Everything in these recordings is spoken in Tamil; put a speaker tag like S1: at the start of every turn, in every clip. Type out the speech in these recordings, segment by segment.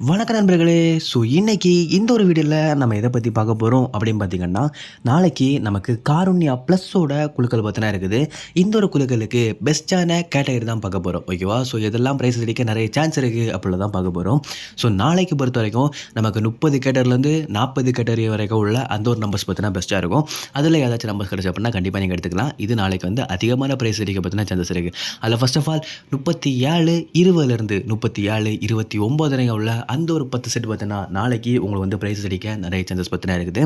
S1: வணக்க நண்பர்களே. ஸோ இன்னைக்கு இந்த ஒரு வீடியோவில் நம்ம எதை பற்றி பார்க்க போகிறோம் அப்படின்னு பார்த்தீங்கன்னா, நாளைக்கு நமக்கு காருண்யா ப்ளஸ்ஸோட குழுக்கள் பற்றினா இருக்குது. இந்த ஒரு குழுக்களுக்கு பெஸ்ட்டான கேட்டகரி தான் பார்க்க போகிறோம். ஓகேவா? ஸோ எதெல்லாம் ப்ரைஸ் அடிக்க நிறைய சான்ஸ் இருக்குது அப்படிலாம் தான் பார்க்க போகிறோம். ஸோ நாளைக்கு பொறுத்த வரைக்கும் நமக்கு 30 கேட்டகரிலேருந்து 40 கேட்டகரி வரைக்கும் உள்ள அந்த ஒரு நம்பர்ஸ் பற்றினா பெஸ்ட்டாக இருக்கும். அதில் ஏதாச்சும் நம்பர்ஸ் கிடச்சி அப்படின்னா கண்டிப்பாக நீங்கள் எடுத்துக்கலாம். இது நாளைக்கு வந்து அதிகமான ப்ரைஸ் அடிக்க பற்றின சான்சஸ் இருக்குது. அதில் ஃபர்ஸ்ட் ஆஃப் ஆல் 37 20லேருந்து 37 29 வரைக்கும் உள்ள அந்த ஒரு 10 செட் பார்த்தீங்கன்னா நாளைக்கு உங்களுக்கு வந்து ப்ரைஸ் அடிக்க நிறைய சான்சஸ் பார்த்தீங்கன்னா இருக்குது.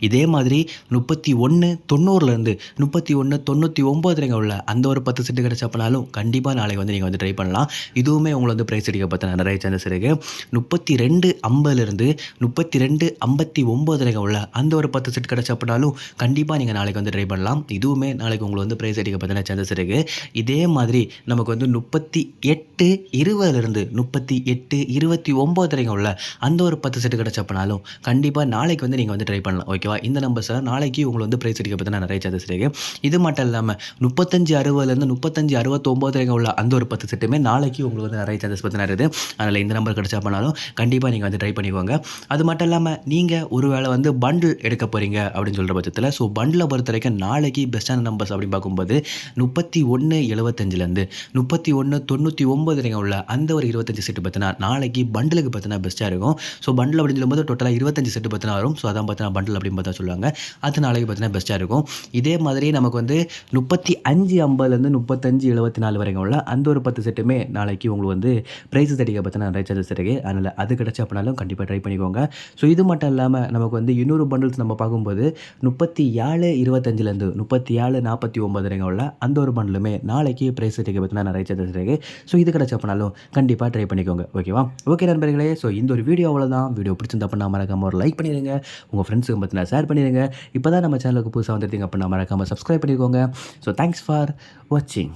S1: இதே மாதிரி 31 90லேருந்து 31 99 வரைக்கும் உள்ள அந்த ஒரு 10 செட்டு கிடச்சப்பனாலும் கண்டிப்பாக நாளைக்கு வந்து நீங்கள் வந்து ட்ரை பண்ணலாம். இதுவுமே உங்களை வந்து ப்ரைஸ் அடிக்க பார்த்தீங்கன்னா நிறைய சான்சஸ் இருக்குது. 32 50லேருந்து 32 59 வரைக்கும் உள்ள அந்த ஒரு 10 செட் கிடச்சப்பனாலும் கண்டிப்பாக நீங்கள் நாளைக்கு வந்து ட்ரை பண்ணலாம். இதுவுமே நாளைக்கு உங்களுக்கு வந்து ப்ரைஸ் அடிக்க பார்த்தீங்கன்னா சான்சஸ் இருக்குது. இதே மாதிரி நமக்கு வந்து 38 20லேருந்து 38 29 வரைக்கும் உள்ள அந்த ஒரு 10 செட்டு கிடச்சப்பனாலும் கண்டிப்பாக நாளைக்கு வந்து நீங்கள் வந்து ட்ரை பண்ணலாம். ஓகேவா? இந்த நம்பர்ஸை நாளைக்கு உங்களை வந்து ப்ரைஸ் அடிக்க பார்த்தீங்கன்னா நிறைய சான்சஸ் இருக்குது. இது மட்டும் இல்லாமல் 35 60லேருந்து 35 69 வரைக்கும் உள்ள அந்த ஒரு 10 செட்டுமே நாளைக்கு உங்களுக்கு வந்து நிறைய சான்சஸ் பார்த்தீங்கன்னா இருக்குது. அதனால் இந்த நம்பர் கிடச்சப்பனாலும் கண்டிப்பாக நீங்கள் வந்து ட்ரை பண்ணிக்கோங்க. அது மட்டும் இல்லாமல் நீங்கள் ஒருவேளை வந்து பண்டில் எடுக்க போகிறீங்க அப்படின்னு சொல்கிற பட்சத்தில் ஸோ பண்டிலை பொறுத்த வரைக்கும் நாளைக்கு பெஸ்ட்டான நம்பர்ஸ் அப்படின்னு பார்க்கும்போது 31 75லேருந்து 31 99 வரைக்கும் உள்ள அந்த ஒரு 25 செட்டு பார்த்தீங்கன்னா நாளைக்கு பண்டிலுக்கு பார்த்தீங்கன்னா பெஸ்ட்டாக இருக்கும். ஸோ பண்டில் அப்படின்னு சொல்லும்போது டோட்டலாக 25 செட்டு பார்த்தீங்கன்னா வரும். ஸோ அதான் பார்த்தீங்கன்னா பண்டில் அப்படின்னு பார்த்தா சொல்லுவாங்க. அது நாளைக்கு பார்த்தீங்கன்னா பெஸ்ட்டாக இருக்கும். இதே மாதிரி நமக்கு வந்து 35 50லேருந்து 35 74 வரைக்கும் உள்ள அந்த ஒரு 10 செட்டுமே நாளைக்கு உங்களுக்கு வந்து ப்ரைஸஸ் அடிக்க பார்த்தீங்கன்னா நிறைய சான்சஸ் இருக்குது. அதனால் அது கிடச்சி அப்படின்னாலும் கண்டிப்பாக ட்ரை பண்ணிக்கோங்க. ஸோ இது மட்டும் இல்லாமல் நமக்கு வந்து இன்னொரு பண்டில்ஸ் நம்ம பார்க்கும்போது 37 25லேருந்து 37 49 வரைக்கும் உள்ள அந்த ஒரு பண்டிலுமே நாளைக்கு ப்ரைஸ் அடிக்க பார்த்தீங்கன்னா நிறைய சான்சஸ் இருக்குது. ஸோ இது கிடச்சி அப்படின்னாலும் கண்டிப்பாக ட்ரை பண்ணிக்கோங்க. ஓகேவா? ஓகே நண்பர்களே. ஸோ இந்த ஒரு வீடியோ அவ்வளோதான். வீடியோ பிடிச்சிருந்தா அப்படின்னா மறக்காமல் ஒரு லைக் பண்ணிடுங்க. உங்கள் ஃப்ரெண்ட்ஸுக்கு பார்த்தீங்கன்னா ஷேர் பண்ணிடுங்க. இப்போ தான் நம்ம சேனலுக்கு புதுசாக வந்துருந்தீங்க அப்படின்னா மறக்காமல் சப்ஸ்கிரைப் பண்ணிக்கோங்க. ஸோ தேங்க்ஸ் ஃபார் வாட்சிங்.